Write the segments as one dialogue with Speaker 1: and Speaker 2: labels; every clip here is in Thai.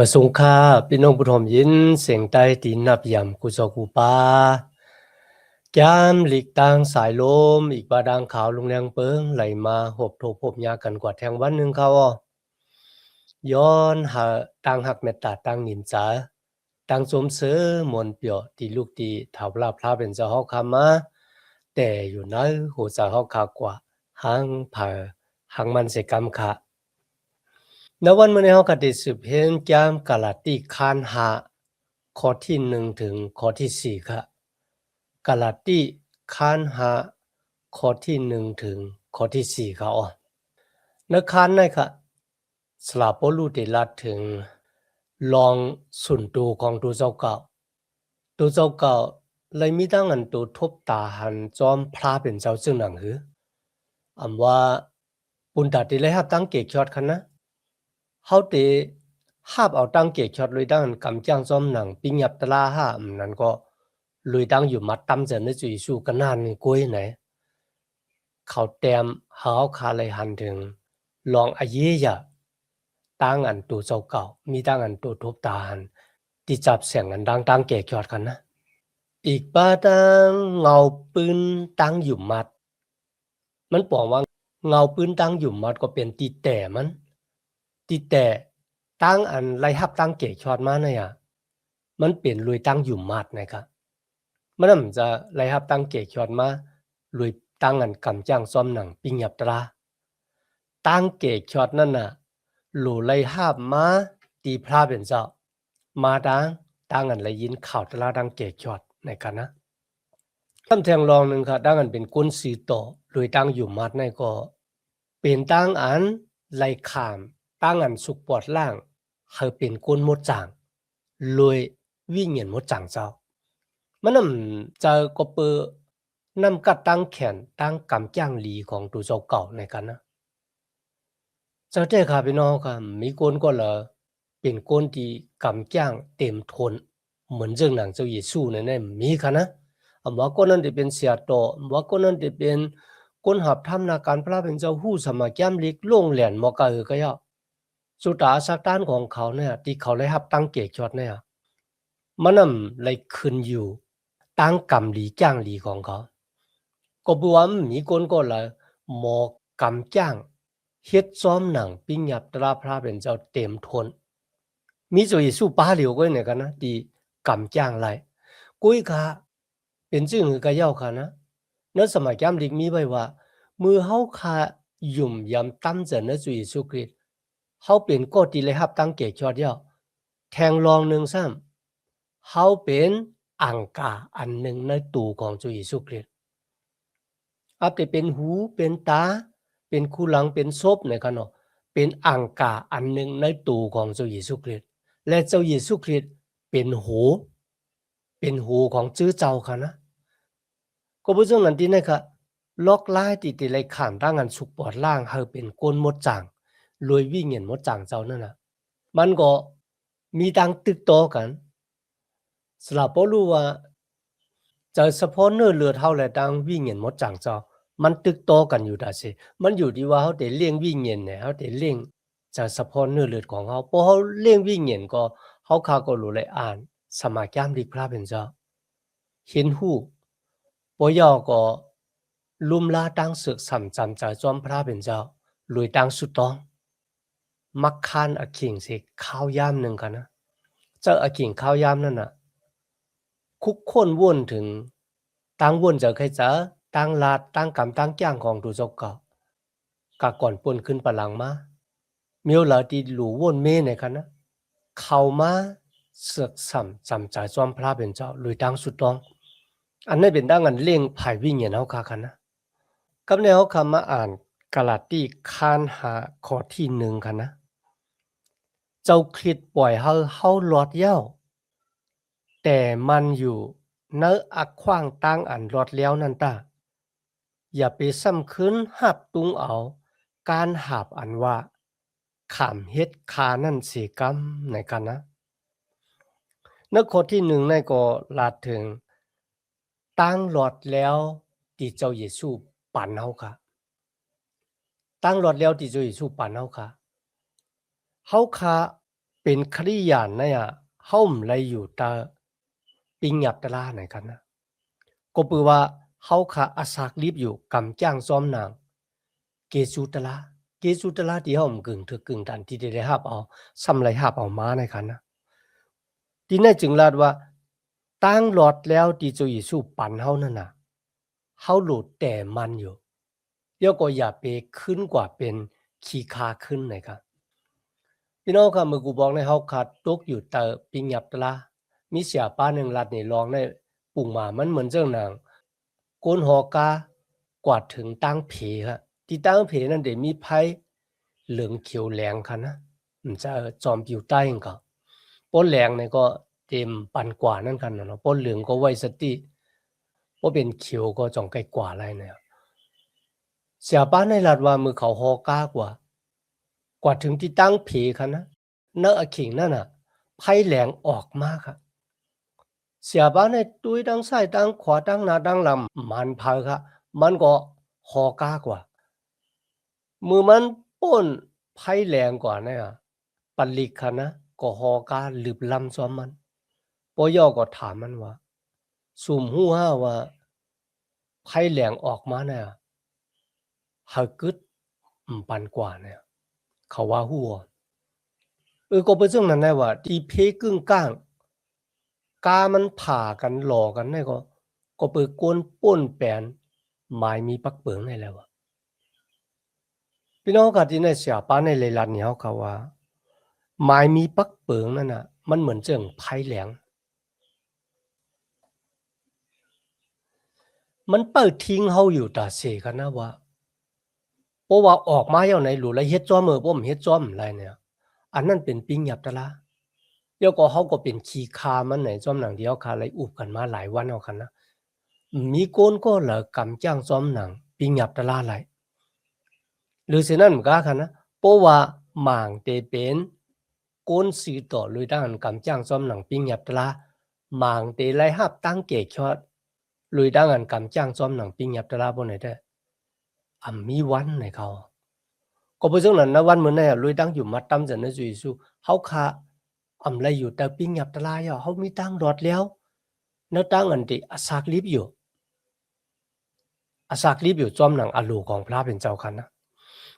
Speaker 1: มาสงค่าพี่น้องผู้ชมยินเสียงใต้ตีนับยำกุศกูปายามหลีกตางสายลมอีกบาดางขาวลงแรงเปิงไหลมาหบโถพบยากันกว่าแทงวันหนึ่งเขาย้อนหาตังหักเมตตาตังหนินจาตังสมเสือมนเปียวตีลูกตีถาวลาพระเป็นเจ้าฮอกคามาแต่อยู่นั้นหัวใจฮอกคากว่าหังเผาหังมันเสกรรมค่ะในวันเมื่อนี้เราก็ได้สืบเห็นแก้มกาลาติคานหาข้อที่1ถึงข้อที่4ค่ะกาลาติคานหาข้อที่1ถึงข้อที่4ค่ะในคานนั้นค่ะสลาปลูได้ลัดถึงลองสุนตูของตัวเจ้าเก่าตัวเจ้าเก่าเลยมีตั้งอันตัวทบตาหันจอมพระเป็นเจ้าซึ่งหนังหืออำว่าปุณตาติเลยครับตั้งเกกชอดคันนะเฮาเตหาบเอาตั้งเกกชอดเลยตั้งกำจ้างจอมหนังปิงยับตลาห้านั่นก็เลยตั้งอยู่มัดตำเจนในจุยสู้กันนานนี่กุ้ยไหนเขาแต้มเฮาคาเลยหันถึงลองอาเยยะตั้งอันตัวเจ้าเก่ามีตั้งอันตัวทบตาหันที่จับเสียงอันดังตั้งเกกชอดกันนะอีกป้าตั้งเงาปืนตั้งอยู่มัดมันบอกว่าเงาปืนตั้งอยู่มัดก็เป็นตีแต่มันตีแต่ตั้งอันไล่ฮับตั้งเกกชอดมาเนี่ยมันเป็นลุยตั้งอยู่มัดนะครับมันน่ะจะไล่ฮับตั้งเกกชอดมาลุยตั้งอันกำจ้างซ่อมหนังปิงหยับตราตั้งเกกชอดนั่นน่ะหลู่ไล่ฮับมาตีพระเป็นเจ้ามาตั้งอันไล่ยินข่าวตราตั้งเกกชอดในกันนะคำแทงรองหนึ่งค่ะตั้งอันเป็นกุนสีโตลุยตั้งอยู่มัดในก็เป็นตั้งอันไล่ขามตั้งอันสุกปอดล่างเขาเป็นกุนมดจางลุยวิ่งเงียนมดจางเจ้ามันน่ะจะก็เปอนำกัดตั้งแขนตั้งกำจ้างหลีของตัวเจ้าเก่าในกันนะเจ้าเจ้าค่ะพี่น้องค่ะมีคนก็ละเป็นคนที่กำจ้างเต็มทนเหมือนเรื่องหนังเจ้าเยซูนั่นมีค่ะนะว่าคนนั้นจะเป็นเสียโตว่าคนนั้นจะเป็นคนหับทำนาการพระเป็นเจ้าหู้สมัครแก้มลิกลงเหรียญมอกะก็ย่อสุดาสักด้านของเขาเนี่ยที่เขาได้หับตั้งเกกชอดเนี่ยมันน่ะเลยขึ้นอยู่ตั้งกำหลีจ้างหลีของเขาก็บวมมีคนก็เลยหมอกำจ้างเฮ็ดซ้อมหนังปิ้งหยับตราพระเป็นเจ้าเต็มทนมีจุยสู้ป้าเหลียวก็เนี่ยกันนะที่กำจ้างไรกุ้ยค่ะเป็นจึงหือกะเย้าค่ะนะเนื้อสมัยแก้มลิกมีไว้ว่ามือเฮาค่ะยุ่มยำตั้มเจนเนื้อจุยสุกฤตเฮาเป็นก็ตีเลยฮับตั้งเกกชอดเย้าแทงรองหนึ่งซ้ำเฮาเป็นอังกาอันหนึ่งในตูของจุยสุกฤตอับแต่เป็นหูเป็นตาเป็นคู่หลังเป็นศพในกันเนาะเป็นอังกาอันหนึ่งในตูของเจ้าเยซูคริสต์และเจ้าเยซูคริสต์เป็นหูของชื่อเจ้าค่ะนะก็บ่จังนั้นที่นะค่ะลอกลายที่ไล่ข้ามทางอันสุกปอดล่างเฮาเป็นก้นมดจางรวยวิ่งเห็นมดจางเจ้านั่นน่ะมันก็มีดังตึกโตกันสลับบ่รู้ว่าจะเฉพาะเนื้อเลือดเฮาและดังวิ่งเห็นมดจางเจ้ามันตึกโตกันอยู่ดาสิมันอยู่ที่ว่าเฮาได้เลี้ยงวิ่งเห็นเนี่ยเฮาได้เลี้ยงจะเฉพาะเนื้อเลือดของเฮาพอเฮาเลี้ยงวิ่งเห็นก็เฮาข้าก็รู้เลยอ่านสมาจามลิกพระเป็นเจ้าเห็นหู้บ่ยอก็ลุมลาตั้งศึกสำจำใจจอมพระเป็นเจ้าลุยตั้งสุดต้องมักคานอขิงสิข้าวยามหนึ่งกันนะเจ้าอขิงข้าวยามนั่นน่ะคุกคนว่นถึงตั้งว่นจะใครจะตั้งลาดตั้งกำตั้งจ้างของตัวเจ้าเก่ากะก่อนป่นขึ้นปะหลังมาเมียวหลาดีหลูว่นเมในกันนะเข้ามาเสือกสำจำใจจอมพระเป็นเจ้าลุยตั้งสุดต้องอันนี้เป็นดังอันเลี้ยงภายวิ่งเห็นเฮาคาคันนะกับแนวคำมาอ่านกาลาติคานหาข้อที่1ค่ะนะเจ้าคริสต์ปล่อยเฮาหลอดเหย้าแต่มันอยู่เนื้ออักขว้างตั้งอันหลอดแล้วนั่นตาอย่าไปซ้ำคืนหับตุงเอาการหาบอันว่าขามเฮ็ดคานั่นสิกรรมในกันนะในข้อที่1ในก็ลาดถึงตั้งหลอดแล้วที่เจ้าเยซูปันเฮาค่ะตั้งหลอดแล้วที่เจ้าเยซูปันเฮาค่ะ เป็นคริยานเนี่ยเฮาไลอยู่ตาปิงหยับตะลาไหนกันนะก็ปือว่าเฮาขาอาศักรีบอยู่กำจ้างซ้อมนางเกซูตะลาเกซูตะลาที่เฮากึ่งถึกกึ่งทันที่ได้รับเอาสำไรรับเอามาในกันนะที่นั่นจึงลาดว่าตั้งหลอดแล้วที่จะอยู่สู้ปันเฮานั่นน่ะเฮาหลุดแต่มันอยู่เดี๋ยวก็อย่าไปขึ้นกว่าเป็นขี้คาขึ้นนะครับพี่น้องครับเมื่อกูบอกในเฮาขาดตกอยู่แต่ปิงหยับตะลามีเสียป้าหนึ่งรัดนี่ลองในปุ่งมามันเหมือนเจ้านางโกนหอกากวาดถึงตั้งเพครับที่ตั้งเพนั่นเดี๋ยวมีไพ่เหลืองเขียวแหลงค่ะนะมันจะจอมผิวใต้ก็ป้นแหลงเนี่ยก็เต็มปันกว่านั่นกันเนาะป้นเหลืองก็ไว้สติป้นเป็นเขียวก็จองไกลกว่าอะไรเนี่ยเสียป้าในรัดว่ามือเขาหอกากว่าถึงที่ตั้งเพค่ะนะเนื้อขิงนั่นน่ะไพ่แหลงออกมากครับเสียบ้านในตุ้ยดังซ้ายดังขวาดังหน้าดังลำมันพาค่ะมันก็หอกากว่ามือมันป้นไพ่แหลงกว่าเนี่ยปัลลิกค่ะนะก็หอกาหลืบลำซ้อมมันปอยอก็ถามมันว่าสุ่มหู้ห้าว่าไพ่แหลงออกมาเนี่ยหากึดปันกว่าเนี่ยเขาว่าหัวก็เป็นเรื่องนั้นแน่ว่าที่เพกึ่งก้างกามันผ่ากันหลอกันเนี่ยก็เปิดกวนป้นแปนหมายมีปักเปิงในแล้วพี่น้องกันที่ในเสียป้าในเลยลัดเนี่ยเขาว่าหมายมีปักเปิงนั่นน่ะมันเหมือนเจิงไพ่แหลงมันเปิดทิ้งเฮาอยู่ตาเสกันนะว่าเพราะว่าออกมาอย่างไหนหรือไรเฮ็ดจ้อมือผมเฮ็ดจ้อมอะไรเนี่ยอันนั้นเป็นปิงหยับตะละเดี๋ยวก็เฮาก็เป็นขี้คามันไหนจ้อมหนังเดียวคาไรอุบกันมาหลายวันเอากันนะมีโกนก็เหลือกำจ้างจ้อมหนังปิงหยับตะละไหลหรือเสนั้นมันก็ค่ะนะเพราะว่าหม่างเตเป็นโกนสีต่อเลยด้านกำจ้างจ้อมหนังปิงหยับตะละหม่างเตไล่หับตั้งเกชอดเลยด้านกำจ้างจ้อมหนังปิงหยับตะละบนไหนได้มีวันไหนเขาก็เพราะฉะนั้นนะวันเหมือนเนี่ยลุยตั้งอยู่มัดตั้มจะนึกจู่ๆเขาขาไรอยู่แต่ปิ้งหยับตะลายเขามีตั้งรอดแล้วเนื้อตั้งอันที่อาศักลิบอยู่อาศักลิบอยู่จอมหนังอลูของพระเป็นเจ้าคันนะ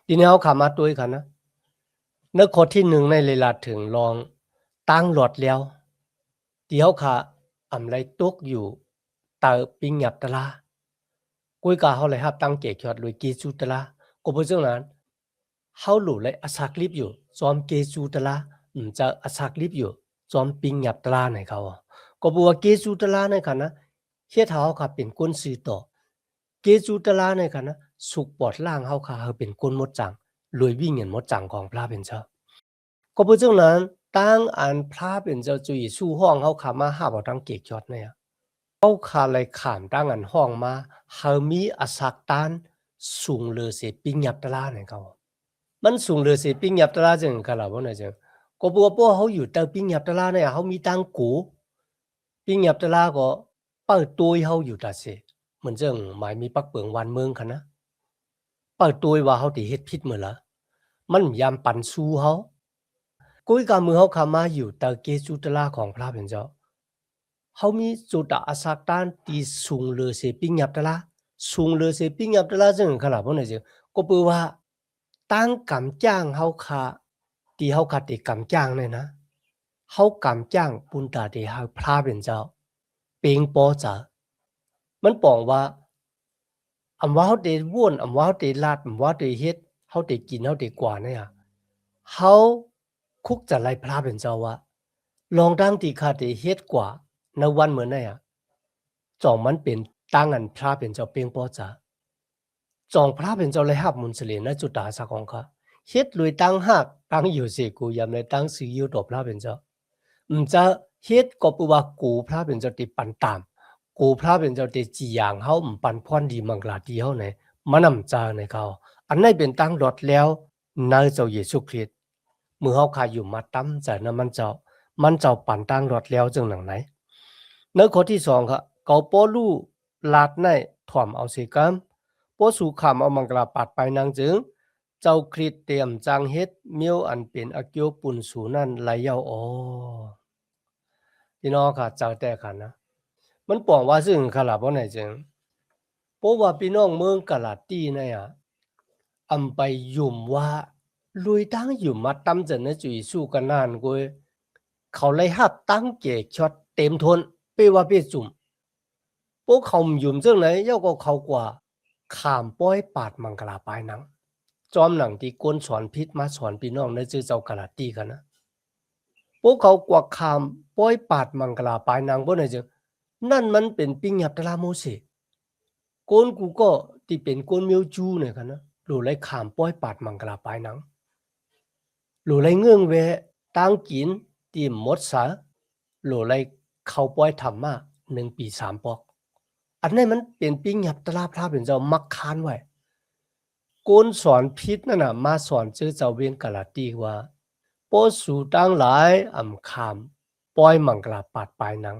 Speaker 1: ทีนี้เขาขามาตัวคันนะเนื้อข้อที่หนึ่งในเวลาถึงลองตั้งรอดแล้วที่เขาขาไรตกอยู่แต่ปิ้งหยับตะลากุยกาเขาเลยครับตั้งเกจยอดลุยกีจูตะลาก็เพราะฉะนั้นเฮาหลุเลยอาศักลิบอยู่จอมเกจูตะลาจะอาศักลิบอยู่จอมปิงหยับตะลาไหนเขาก็บัวเกจูตะลาในคันนะเฮ็ดเฮาค่ะเป็นก้นซื้อต่อเกจูตะลาในคันนะสุกปอดล่างเฮาค่ะเฮาเป็นก้นมดจังรวยวิ่งเงินมดจังของพระเป็นเจ้าก็เพราะฉะนั้นตั้งอันพระเป็นเจ้าจุยสู้ห้องเฮาค่ะมาหาบ่ตั้งเกจยอดเนี่ยเฮาค่ะเลยขามตั้งอันห้องมาเฮามีอาศักตานสูงเลยเสปิงหยับตะลาไหนเขามันสูงเลยสิปิ้งหยับตะลาจังกะลาบ่น่ะจังก็บัวป้อเฮาอยู่แต่ปิ้งหยับตะลาเนี่ยเฮามีตังกูปิ้งหยับตะลาก็เปิดตัวเฮาอยู่ตาเสเหมือนจังหมายมีปักเปิงวันเมืองคั่นนะเปิดตัวว่าเฮาติเฮ็ดผิดมื้อละมันยามปันสู้เฮากุยกามือเฮาขามาอยู่แต่เกจุตะลาของพระเป็นเจ้าเฮามีจุดอาศักตานที่สูงเลยสิปิ้งหยับตะลาสูงเลยสิปิ้งหยับตะลาจังกะลาบ่น่ะจังก็เปือว่าตั้งกำจ้างเฮาขาที่เฮาขาติกำจ้างเนี่ยนะเฮากำจ้างปุนตาที่เฮาพระเป็นเจ้าเปงปอจามันปองว่าว่าเฮาได้วนว่าเฮาได้ลาดว่าได้เฮ็ดเฮาได้กินเฮาได้กว่าเนี่ยเฮาคุกจะไล่พระเป็นเจ้าว่าลองดังที่ข้าได้เฮ็ดกว่าในวันเหมือนเนี่ยจ่องมันเป็นตั้งอันพระเป็นเจ้าเปงปอจาจ่องพระเป็นเจ้าเลยหับมุนสเลนะจุดาสักของเขาเฮ็ดลุยตั้งหักตั้งอยู่เสกูยามในตั้งซื้ออยู่ตบพระเป็นเจ้าจะเฮ็ดก็ปูว่ากูพระเป็นเจ้าติปันตามกูพระเป็นเจ้าติจีอย่างเฮาปันพรดีมังกลาดีเฮาไหนมานำจาในเขาอันนั้นเป็นตั้งรอดแล้วในเจ้าเยซูคริสต์มือเฮาขาอยู่มาตั้มใจนะมันเจ้าปันตั้งรอดแล้วจังหนังไหนเนื้อข้อที่2ครับเกาป้อลู่ลาดในถ่อมเอาเสกามป้อสู่ขามเอามังกลาปัดไปนางจึง เจ้าคริสเตรียมจังเฮ็ดเมียวอันเป็นอเกียวปุ่นสูนั่นไหลเยาอ๋อพี่น้องค่ะเจ้าแต่ค่ะนะมันปองว่าซึ่งขลาบ่ไหนจึงเพราะว่าพี่น้องเมืองกะลาตีเนี่ยอำไปยุ่มว่าลุยตั้งยุ่มมาตำจันนะจุยสู้กันนานกวยเขาเลยหับตั้งเกะช็อตเต็มทนเปว่าเปจุ่มพวกเขายุ่มซึ่งไหนเย้าก็เขากว่าขามป้อยปาดมังกลาปลายหนังจอมหนังที่ก้นสอนพิษมาสอนพี่น้องในชื่อเจ้ากะลาตีกันนะพวกเขากว่าขามป้อยปาดมังกลาปลายหนังบ่ไหนจึงนั่นมันเป็นปิงยับตะลาโมเสก้นกูก็ที่เป็นก้นเมียวจูเนี่ยกันนะหรือไรขามป้อยปาดมังกลาปลายหนังหรือไรเงื่องเวตั้งกินที่หมดสาหรือไรเขาป้อยทำมา1 ปี3 ปอกอันนี้มันเป็นปิงยับตะลาพระเป็นเจ้ามักคานไว้ก้นสอนพิษนั่นน่ะมาสอนชื่อเจ้าเวียนกะลาตีว่าโปสู่ตั้งหลายอำคามป้อยมังกลาปาดปลายหนัง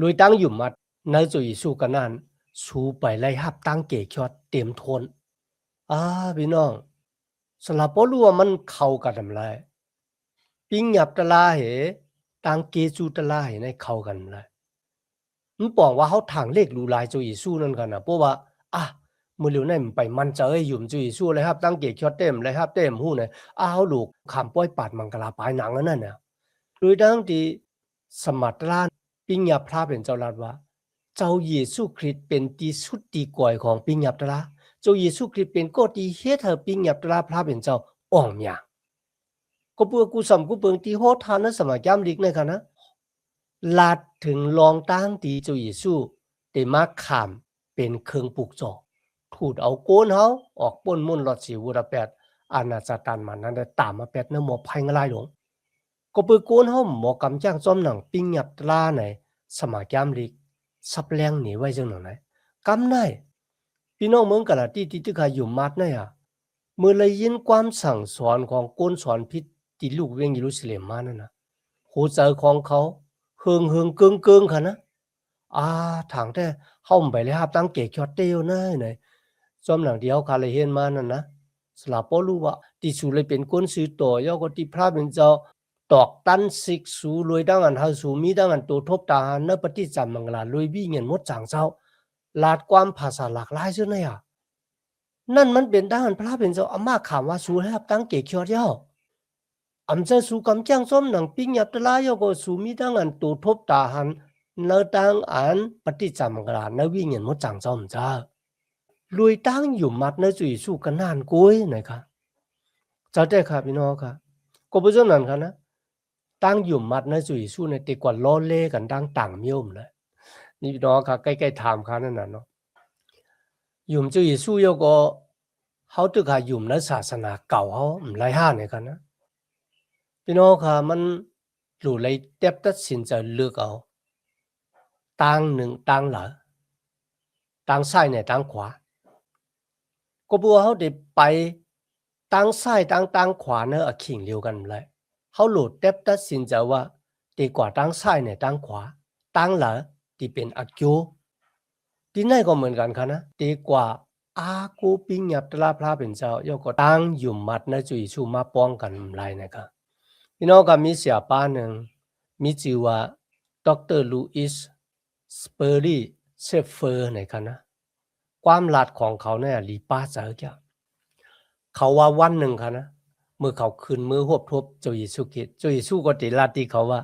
Speaker 1: ลุยตั้งอยู่มัดในจุยสู้กันนั่นสู้ไปไล่หับตั้งเกะยอดเต็มทนพี่น้องสลับบ่รู้ว่ามันเข้ากันทำไรปิงหยับตะลาเหตั้งเกจูตะลาเหในเข้ากันไรมันบอกว่าเขาทางเลขรูลายจุยสู้นั่นกันนะเพราะว่ามื้อเหลียวนั้นไปมันเจอยุ่มจุยสู้เลยครับตั้งเกะยอดเต็มเลยครับเต็มหู้เนี่ยเฮาลูกขามป้อยปาดมังกลาปลายหนังนั่นน่ะลุยตั้งที่สมัตราปิงหยับพระเป็นเจ้าลัดว่าเจ้าเยซูคริสต์เป็นที่สุดที่ก่อยของปิงหยับตะลาเจ้าเยซูคริสต์เป็นก็ที่เฮ็ดให้ปิงหยับตะลาพระเป็นเจ้าอ่องหยางก็เพื่อกูสำกูเปิงที่โหทานนั้นสมัยย้ำลิกในค่ะนะลาดถึงลองตั้งที่เจ้าเยซูได้มาขามเป็นเครื่องปลูกจอกถูดเอาโกนเฮาออกป้นมุ่นหลอดสีวุระแปดอาณาจักรตันมันนั้นได้ตามมาแปดเนื้อหมอภัยงลายหลงก็เปิดโกนเฮาหมอกำจ้างจอมหนังปิงหยับตะลาในสมัยย้ำลิกสับแรงหนีไว้จังหนังไหนกำไนพี่น้องเมืองกะลาที่ที่เขาอยู่มัดเนี่ยเมื่อเลยยินความสั่งสอนของก้นสอนพิษที่ลูกเวียงเยรูซาเล็มมานั่นนะหัวใจของเขาเฮืองเกิงค่ะนะทางแต่เข้าไปเลยครับตั้งเกะยอดเตียวนะไหนจอมหนังเดียวคาเลยเห็นมานั่นนะสลับปอรู้ว่าที่สุเลยเป็นก้นซื้อต่อยก็ที่พระเป็นเจ้าตอกตันสิกสูรวยดังอันหาสูมีดังอันตัวทบตาเนปฏิจำมังลารวยบี้เงินมดจางเจ้าลาดความภาษาหลากหลายเช่นไรนั่นมันเป็นด้านพระเป็นเจ้าอามาข่าวว่าสูให้รับตั้งเกะยอดเย้าอำเจ้าสูกำจ้างส้มหนังปิ้งหยับตะลายก็สูมีดังอันตัวทบตาหันเนตังอันปฏิจำมังลาเนวิ่งเงินมดจางเจ้าจ้ารวยตั้งอยู่มัดเนจุยสู้กันนานกุ้ยหน่อยค่ะเจ้าได้ค่ะพี่น้องค่ะก็เป็นเช่นนั้นค่ะนะตั้งอยู่มัดเนจุยสู้ในตีกว่าล้อเล่กันดังต่างเมี่ยมเลยนี่พี่น้องค่ะใกล้ๆถามค่ะนั่นน่ะเนาะยุ่มเจ้าเยซูก็เขาตึกหายุ่มในศาสนาเก่าเขาหลายห้าเนี่ยกันนะพี่น้องค่ะมันหลุดเลยเต็บตัดสินใจเลือกเอาตั้งหนึ่งตั้งหลังตั้งซ้ายเนี่ยตั้งขวาก็บัวเขาได้ไปตั้งซ้ายตั้งขวาเนอะขิงเดียวกันเลยเขาหลุดเต็บตัดสินใจว่าดีกว่าตั้งซ้ายเนี่ยตั้งขวาตั้งหลังที่เป็นอักโยที่นั่นก็เหมือนกันค่ะนะดีกว่ากูปิงหยับตะลาพระเป็นเจ้าโยก็ตั้งอยู่มัดนะจุยชูมาป้องกันไรนะครับพี่น้องก็มีเสียป้าหนึ่งมีชื่อว่าดร.ลูอิส สเปอรี่เซฟเฟอร์นะครับนะความหลาดของเขาเนี่ยลีป้าเจอแกเขาว่าวันหนึ่งค่ะนะเมื่อเขาคืนมือหวบทบเจ้าเยซูคริสต์เจ้าเยซูก็ติลาดที่เขาว่า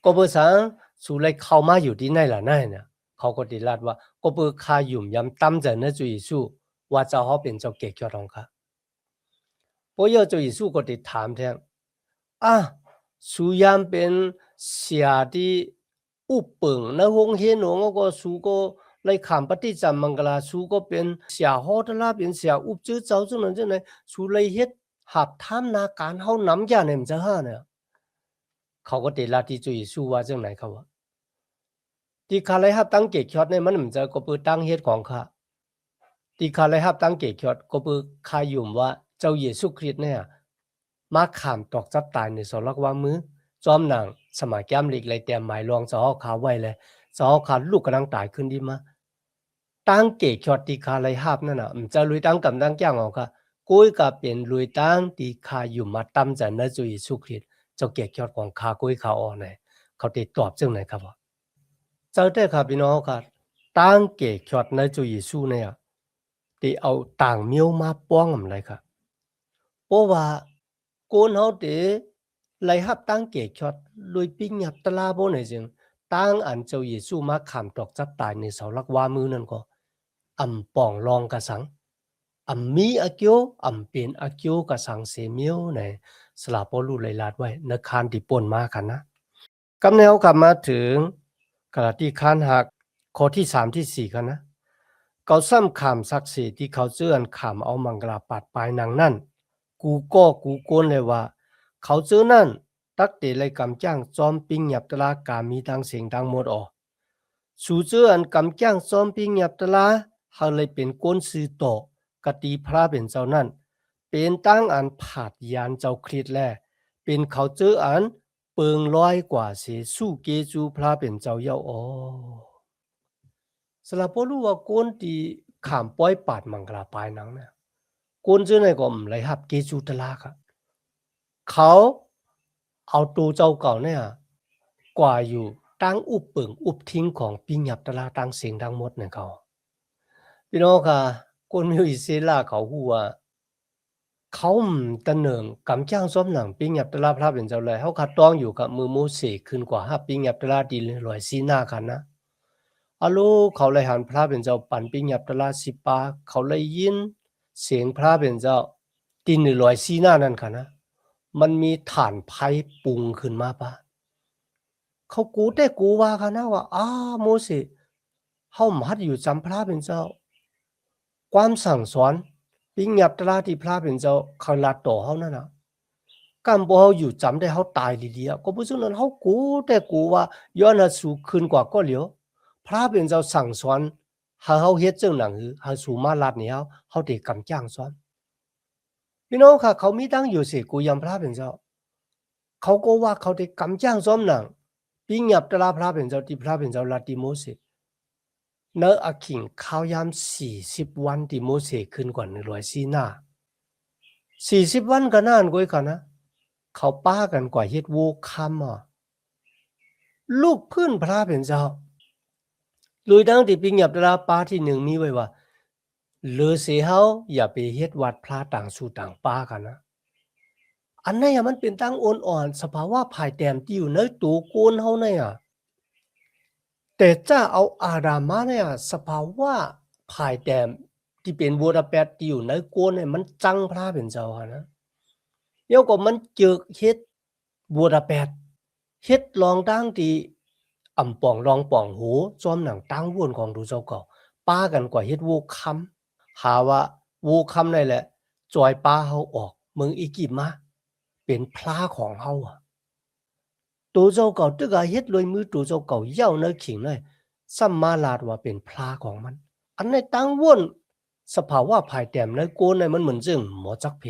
Speaker 1: ก็เบอร์สังสุไลเข้ามาอยู่ที่ไหนล่ะนั่นเนี่ยเขาก็ติลาดว่าก็เบอร์คายุ่มยำตั้มใจนะเจ้าเยซูว่าเจ้าเขาเป็นเจ้าเกศยอดของเขาพอเจ้าเยซูก็ติถามแทนสุยามเป็นเสียที่อุปปงในวงเฮนงก็สุก็เลยขามปฏิจำมังกลาสุก็เป็นเสียฮอดลาเป็นเสียอุปจื้อเจ้าจังนั้นจังไหนสุเลยเฮ็ดหับท่ามนาการเฮาน้ำยาเนี่ยมันจะห้าเนี่ยเขาก็ติลาที่จุยสู้ว่าจังไหนเขาว่าที่ข้าเลยหับตั้งเกศยอดเนี่ยมันจะก็เปิดตั้งเฮ็ดของข้าที่ข้าเลยหับตั้งเกศยอดก็เปิดข้ายุ่มว่าเจ้าเยซูคริสต์เนี่ยมาขามตอกจับตายในสลักว่ามือจอมหนังสมัยแก้มหลีกเลยเตรียมหมายรองจะเอาขาไว้เลยจะเอาขาลูกกำลังตายขึ้นดีมาตั้งเกศยอดที่ข้าเลยหับนั่นน่ะจะลุยตั้งกำตั้งย่างออกค่ะ กุ้ยก็เป็นลุยตั้งที่ข้าอยู่มาตั้มจะในจุยสุคริตเจ้าเกียรติยอดของข้ากุ้ยข้าอ่อนไหนเขาติดตอบซึ่งไหนครับว่าเจ้าได้ครับพี่น้องครับตั้งเกียรติยอดในจุยสุเนี่ยที่เอาต่างเมียวมาป้องอะไรครับเพราะว่าโกนเขาเดไล่หับตั้งเกียรติยอดลุยปิ้งหยับตะลาโบไหนจึงตั้งอันเจ้าเยซูมาขามตอกจับตายในเสาลักวามือนั่นก็อ่ำป่องลองกระสังอ่ำมีอาเกียวอ่ำเป็นอาเกียวกระสังเสเมียวในสลาปอลูไลลาดไว้นักคานที่ป่นมากันนะกำแนวกลับมาถึงกระที่คานหักข้อที่3ที่4กันนะเขาซ้ำขามศักดิ์สิทธิ์ที่เขาเจื้อนขามเอามังกราปาดปลายนางนั่นกูโกนเลยว่าเขาเจอนั่นตักเตเลยกำจ้างจอมปิงหยับตลากามีดังเสียงดังหมดออสู่เจออันกำจ้างจอมปิงหยับตลาเขาเลยเป็นก้นซื้อต่อกตีพระเป็นเจ้านั่นเป็นตั้งอันผาดยานเจ้าคริสแลเป็นเขาเจออันเปิงร้อยกว่าเสสู้เกจูพระเป็นเจ้าเย้าอ๋อสลับพอรู้ว่าก้นตีขามป้อยปาดมังกราปลายนังเนี่ยก้นเจอในก็ไหลหับเกจูตลาครับเขาเอาตัวเจ้าเก่าเนี่ยกว่าอยู่ตั้งอุบเปิงอุบทิ้งของปิงหยับตลาตั้งเสียงดังหมดเนี่ยเขาพี่น้องค่ะคนมีอิสระเขาหัวเขาตะเนิงกำจ้างซ้อมหนังปิงหยับตลาพระเป็นเจ้าเลยเขาขัดต้องอยู่กับมือมูเสกขึ้นกว่าห้าปิงหยับตลาดีเลยลอยซีหน้ากันนะอาลูเขาเลยหันพระเป็นเจ้าปั่นปิงหยับตลาสิปาเขาเลยยินเสียงพระเป็นเจ้าตีนลอยซีหน้านั่นค่ะนะมันมีฐานไพ่ปุงขึ้นมาปะเขากูแต่กูว่าค่ะนะว่าโมเสสเฮามัดอยู่จำพระเป็นเจ้าความสั่งสอนปิงหยับตลาที่พระเป็นเจ้าเขาลาต่อเฮานั่นน่ะกำบ่เฮาอยู่จำได้เฮาตายดีๆก็บ่ซุนั้นเฮากูแต่กูว่าย้อนหาสู่คืนกว่าก็เหลียวพระเป็นเจ้าสั่งสอนหาเฮาเฮ็ดจังหนังหือหาสู่มาลาดนี่เฮาได้กำจ้างสอนพี่น้องค่ะเขามีตั้งอยู่สิกูยำพระเป็นเจ้าเขาก็ว่าเขาได้กำจ้างซ้อมหนังปิงหยับตลาพระเป็นเจ้าที่พระเป็นเจ้าลาติโมเสสเนออาขิงข้าวยาม40วันที่โมเสสขึ้นกว่า100ซีหน้า40วันก็นานกว่ากันนะเขาป้ากันกว่าเฮ็ดโวคัมลูกพื้นพระเป็นเจ้าลุยดังที่ปิงหยับตลาป้าที่หนึ่งมีไว้ว่าเลอเสเฮาอย่าไปเฮ็ดวัดพระต่างสู่ต่างป้ากันนะอันนั้นมันเป็นตั้งอ่อนๆสภาวะภายแต้มที่อยู่ในตัวโกนเฮาเนี่ยแต่จะเอาอารามาเนี่ยสภาวะภายแต้มที่เป็นบูดาเปสต์ที่อยู่ในโกนเนี่ยมันจังพระเป็นเจ้านะเดี๋ยวก็มันเจอเฮ็ดบูดาเปสต์เฮ็ดลองตั้งที่อ่ำป่องลองป่องหูจอมหนังตั้งวนของดูเจ้าเก่าป้ากันกว่าเฮ็ดโวคัมหาว่าโวคัมนั่นแหละจอยป้าเฮาออกเมืองอียิปต์มาเป็นพระของเฮาตัวเจ้าเก่าตึกเฮ็ดเลยมือตัวเจ้าเก่าเย้าในขิงเลยสัมมาลาดว่าเป็นพระของมันอันในตั้งวนสภาวะภายแต้มในโกนในมันเหมือนจึงหมอจักเพ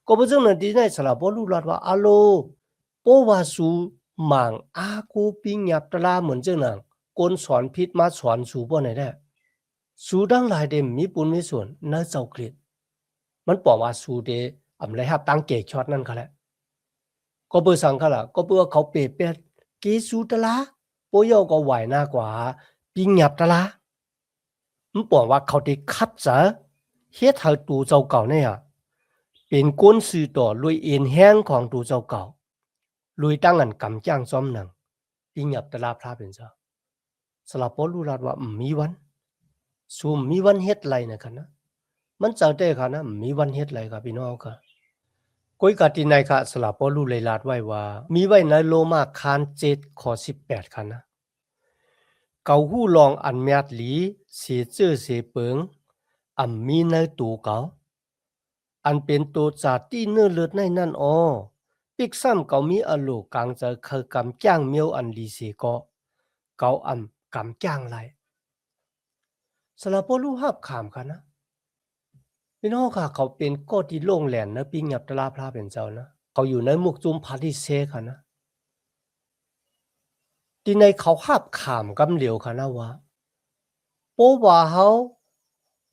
Speaker 1: ก็บ่จึงนั้นที่ในสละบ่รู้ลาดว่าอะโลโปวาสูหม่างอากูปิงหยับตะลาเหมือนจึงนั้นกนสอนพิษมาสอนสู่บ่ไหนได้สู่ดังหลายเดมมีปุญมีส่วนในเจ้ากฤษมันบอกว่าสู่เดอำไรฮับตั้งเกช็อตนั่นค่ะแหละก็เบอร์สังค่ะล่ะก็เบอร์เขาเปเปดเกสูตะลาโปโยก็ไหวหน้ากว่าปิงหยับตะลามันบอกว่าเขาได้คัดซะเฮ็ดให้ตัวเจ้าเก่าเนี่ยเป็นก้นสื่อต่อลุยเอ็นแห้งของตัวเจ้าเก่าลุยตั้งอันกำจ้างซ้อมหนังปิงหยับตะลาพระเป็นเจ้าสลับปอรู้ลาดว่ามีวันซูมมีวันเฮ็ดไรนะครับนะมันจังได้ค่ะนะมีวันเฮ็ดไรครับพี่น้องค่ะก้อยกาตินายค่ะสลับปอรู้เลยลาดไว้ว่ามีไว้ในโลมาคาน7ข้อ18ค่ะนะเกาหู้ลองอันแมดหลีเสียเจื้อเสียเปิงมีในตูเกาอันเป็นตัวจาที่เนื้อเลือดในนั่นปิกซ้ำเกามีอโลกางจะเคยกำจ้างเมียวอันดีเสียก็เกาอันกำจ้างไรสลับปอรู้หับขามค่ะนะพี่น้องค่ะเขาเป็นก็ที่โล่งแหลนนะปิงหยับตะลาพระเป็นเจ้านะเขาอยู่ในมุกจุมพาริเซค่ะนะที่ในเขาหับขามกำเหลียวค่ะนะว่าโปว่าเฮา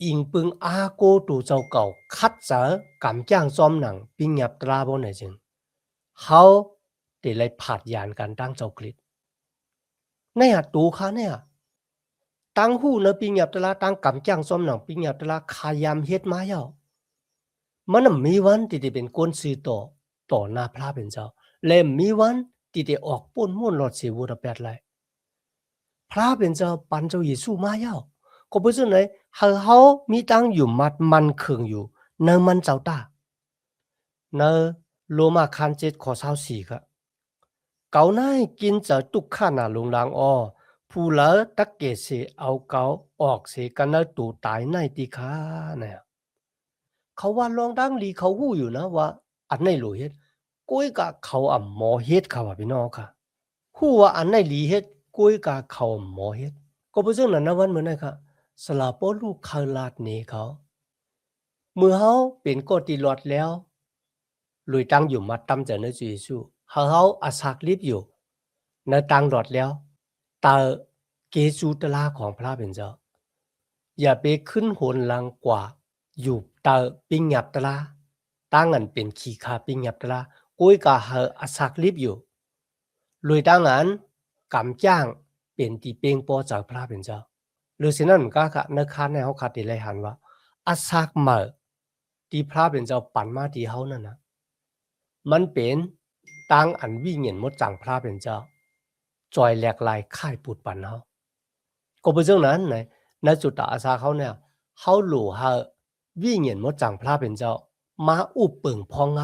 Speaker 1: อิงปึงอาโกตูเจ้าเก่าคัดเจอกำจ้างซ้อมหนังปิงหยับตราบ่ไหนจึงเขาได้เลยผาดยานกันตั้งเจ้ากฤษในหัดตูค่ะเนี่ยตั้งหู้เนปิงหยับตราตั้งกำจ้างซ้อมหนังปิงหยับตราขายามเฮ็ดมาเย้ามันนะมีวันที่ได้เป็นก้นซื้อต่อหน้าพระเป็นเจ้าและมีวันที่ได้ออกป่นม่วนหลอดเสวุระแปดไหลพระเป็นเจ้าปันเจ้าเยซูมาเย้าก็เพื่อไหนเขามีตั้งอยู่มัดมันเคืองอยู่เนมันเจ้าตาเนโลมาคันเจ็ดขอเศร้าสี่ก็เกาหน้ากินจะตุกข้าหนาลงลางอ้อผู้เหลอตักเกเสเอาเกาออกเสกันเนตูตายในตีค้าเนี่ยเขาว่าลองดังลีเขาหู้อยู่นะว่าอันไหนหลูเฮ็ดกุ้ยกะเขาอ่ำหมอเฮ็ดเขาว่าพี่น้องค่ะหู้ว่าอันไหนลีเฮ็ดกุ้ยกะเขาหมอเฮ็ดก็เพื่อนั้นนะวันเหมือนไงค่ะสลาปอลูกคาลาดนี้เขาเมื่อเขาเป็นกอติลอดแล้วลุยตั้งอยู่มาตั้มจะเนื้อจีสูเขาอาศักลิบอยู่ในตังหลอดแล้วตาเกจูตลาของพระเป็นเจ้าอย่าไปขึ้นโหนลังกว่าอยู่ตาปิงหยับตลาตั้งอันเป็นขี้คาปิงหยับตลากุ้ยกะอาศักลิบอยู่ลุยตั้งอันกำจ้างเป็นตีเปงปอจากพระเป็นเจ้าหรือสินั่นก็ค่ะนักค้าในเขาขัดติเลยหันว่าอาศักมาที่พระเป็นเจ้าปั่นมาที่เขานั่นนะมันเป็นตั้งอันวิ่งเงินมดจังพระเป็นเจ้าจอยแหลกลายค่ายปูดปั่นเขาก็เป็นเรื่องนั้นในจุดตาอาซาเขาเนี่ยเขาหลู่เขาวิ่งเงินมดจังพระเป็นเจ้ามาอุบเปิงพองง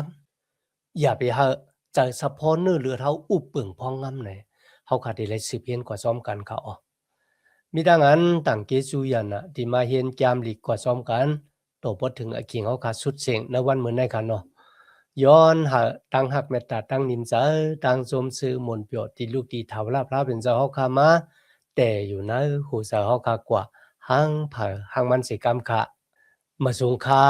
Speaker 1: ำอย่าไปเขาใจสะพอนเนื้อเรือเขาอุบเปิงพองงำไหนเขาขาดได้เลยสืบเพียนกว่าซ้อมกันเขาอ๋อมีดังนั้นต่างเกจูยันนะที่มาเห็นแกมหลีกกว่าซ้อมกันตัวพอถึงอคิงเขาขาดสุดเสียงในวันเหมือนในกันเนาะย้อนหาตั้งหักเมตตาตั้งนิมใจตั้งสมซื้อมนเปียวที่ลูกที่ถาวรพระเป็นเจ้าเขาขามาแต่อยู่นะหูเสือเขาขากว่าหังเผอหังมันสิกรรมค่ะมาสูงค่า